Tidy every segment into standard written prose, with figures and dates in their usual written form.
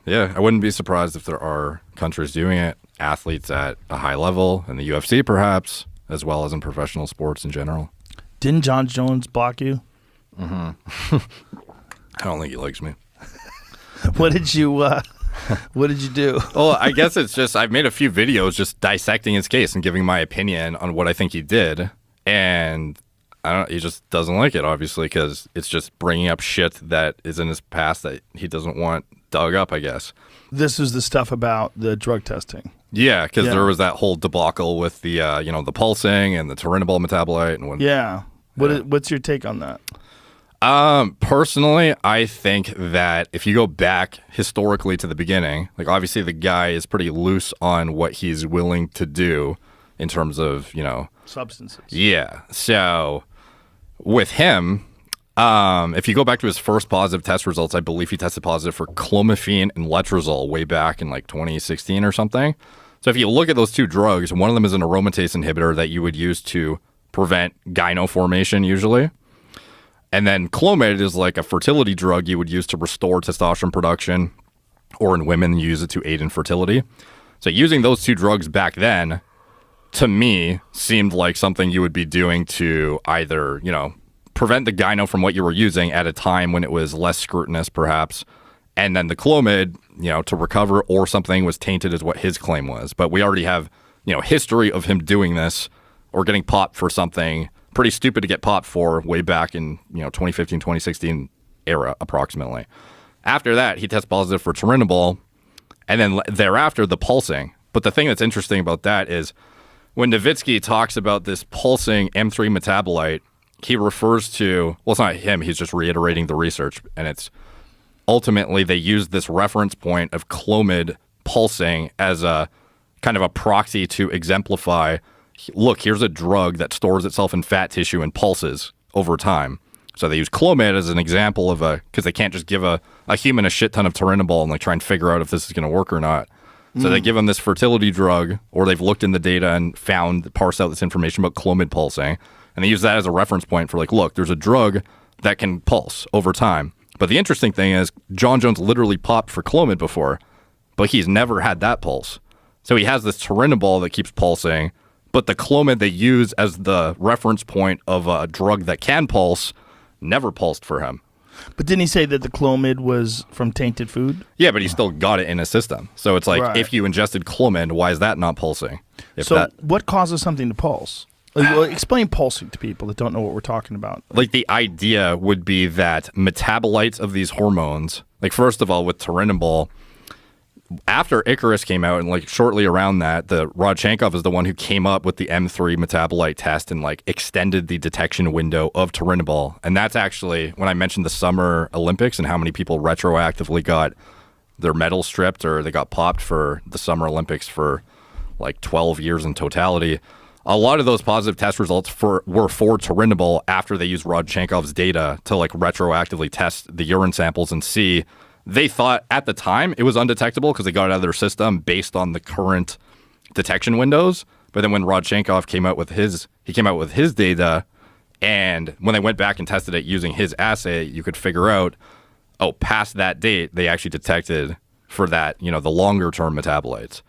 Yeah, I wouldn't be surprised if there are countries doing it, athletes at a high level in the UFC perhaps, as well as in professional sports in general. Didn't John Jones block you? Mm-hmm. I don't think he likes me. What did you do? Well, I guess it's just I've made a few videos just dissecting his case and giving my opinion on what I think he did, and he just doesn't like it, obviously, because it's just bringing up shit that is in his past that he doesn't want dug up, I guess. This is the stuff about the drug testing. Yeah, because there was that whole debacle with the the pulsing and the turinabol metabolite and what. Yeah. What's your take on that? Personally, I think that if you go back historically to the beginning, like obviously the guy is pretty loose on what he's willing to do in terms of, substances. Yeah. So with him, if you go back to his first positive test results, I believe he tested positive for clomiphene and letrozole way back in like 2016 or something. So if you look at those two drugs, one of them is an aromatase inhibitor that you would use to prevent gyno formation usually. And then Clomid is like a fertility drug you would use to restore testosterone production, or in women, you use it to aid in fertility. So using those two drugs back then, to me, seemed like something you would be doing to either, prevent the gyno from what you were using at a time when it was less scrutinous, perhaps, and then the Clomid, to recover, or something was tainted is what his claim was. But we already have, history of him doing this or getting popped for something pretty stupid to get popped for way back in 2015, 2016 era approximately. After that, he tests positive for turinabol, and then thereafter the pulsing. But the thing that's interesting about that is when Nowitzki talks about this pulsing M3 metabolite, he refers to, well, it's not him, he's just reiterating the research, and it's ultimately they use this reference point of Clomid pulsing as a kind of a proxy to exemplify, look, here's a drug that stores itself in fat tissue and pulses over time. So they use Clomid as an example of because they can't just give a human a shit ton of turinabol and like try and figure out if this is going to work or not. So they give them this fertility drug, or they've looked in the data and parsed out this information about Clomid pulsing, and they use that as a reference point for like, look, there's a drug that can pulse over time. But the interesting thing is John Jones literally popped for Clomid before, but he's never had that pulse. So he has this turinabol that keeps pulsing, but the Clomid they use as the reference point of a drug that can pulse never pulsed for him. But didn't he say that the Clomid was from tainted food? Yeah, but he still got it in his system. So it's like, if you ingested Clomid, why is that not pulsing? What causes something to pulse? Explain pulsing to people that don't know what we're talking about. Like the idea would be that metabolites of these hormones, like first of all with turinabol, after Icarus came out and like shortly around that, the Rodchenkov is the one who came up with the M3 metabolite test and like extended the detection window of turinabol. And that's actually when I mentioned the Summer Olympics and how many people retroactively got their medal stripped or they got popped for the Summer Olympics for like 12 years in totality. A lot of those positive test results were for turinabol after they used Rodchenkov's data to like retroactively test the urine samples and see. They thought at the time it was undetectable because they got it out of their system based on the current detection windows. But then when Rodchenkov came out with his data, and when they went back and tested it using his assay, you could figure out, past that date, they actually detected for that, the longer term metabolites.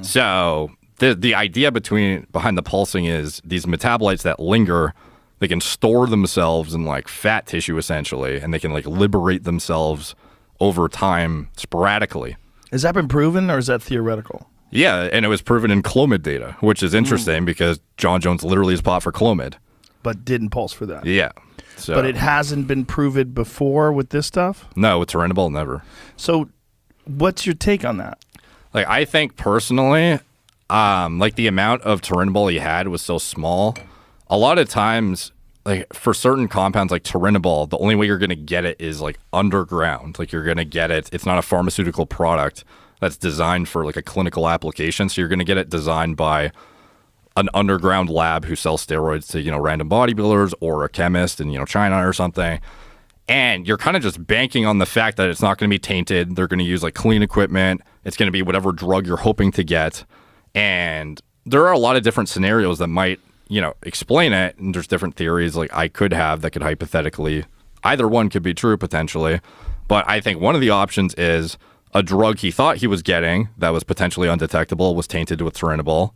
So the idea behind the pulsing is these metabolites that linger, they can store themselves in like fat tissue essentially, and they can like liberate themselves over time sporadically. Has that been proven or is that theoretical? Yeah, and it was proven in Clomid data, which is interesting because John Jones literally is popped for Clomid. But didn't pulse for that. Yeah. So. But it hasn't been proven before with this stuff? No, with turinabol, never. So what's your take on that? Like, I think personally, like the amount of turinabol he had was so small. A lot of times, like for certain compounds like turinabol, the only way you're going to get it is like underground. Like you're going to get it. It's not a pharmaceutical product that's designed for like a clinical application. So you're going to get it designed by an underground lab who sells steroids to, random bodybuilders or a chemist in, China or something. And you're kind of just banking on the fact that it's not going to be tainted. They're going to use like clean equipment. It's going to be whatever drug you're hoping to get. And there are a lot of different scenarios that might, explain it. And there's different theories like I could have that could hypothetically, either one could be true potentially. But I think one of the options is a drug he thought he was getting that was potentially undetectable was tainted with turinabol,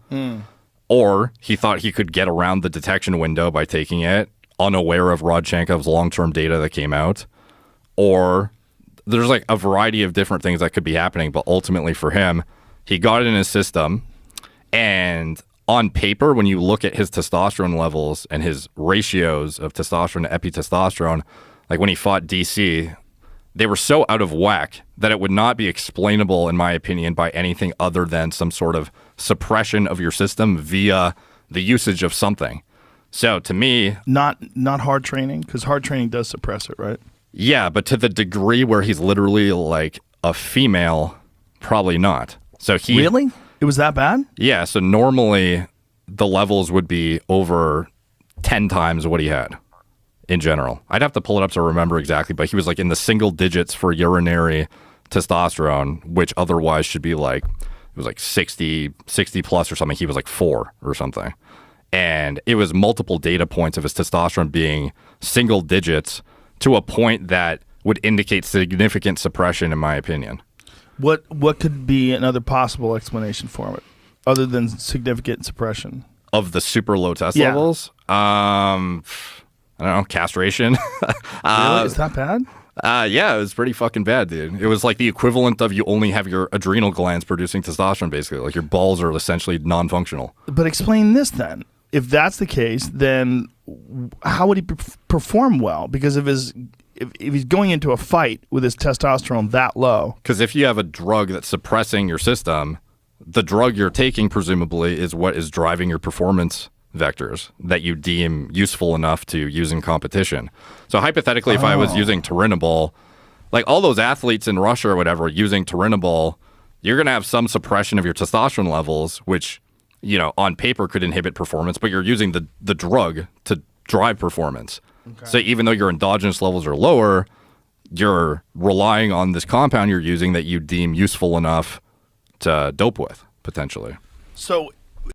or he thought he could get around the detection window by taking it, unaware of Rodchenkov's long-term data that came out, or there's like a variety of different things that could be happening. But ultimately for him, he got it in his system, and on paper, when you look at his testosterone levels and his ratios of testosterone to epitestosterone, like when he fought DC, they were so out of whack that it would not be explainable, in my opinion, by anything other than some sort of suppression of your system via the usage of something. So to me, not hard training, because hard training does suppress it, right? Yeah, but to the degree where he's literally like a female, probably not. So he really? It was that bad? Yeah. So normally the levels would be over 10 times what he had in general. I'd have to pull it up to remember exactly, but he was like in the single digits for urinary testosterone, which otherwise should be like, it was like 60 plus or something. He was like 4 or something. And it was multiple data points of his testosterone being single digits to a point that would indicate significant suppression, in my opinion. What could be another possible explanation for it, other than significant suppression? Of the super low test levels? I don't know, castration. Really? Is that bad? Yeah, it was pretty fucking bad, dude. It was like the equivalent of you only have your adrenal glands producing testosterone, basically. Like your balls are essentially non-functional. But explain this then. If that's the case, then how would he perform well? Because if he's going into a fight with his testosterone that low. Because if you have a drug that's suppressing your system, the drug you're taking presumably is what is driving your performance vectors that you deem useful enough to use in competition. So hypothetically, if I was using turinabol, like all those athletes in Russia or whatever using turinabol, you're going to have some suppression of your testosterone levels, which, you know, on paper could inhibit performance, but you're using the drug to drive performance. Okay. So even though your endogenous levels are lower, you're relying on this compound you're using that you deem useful enough to dope with, potentially. So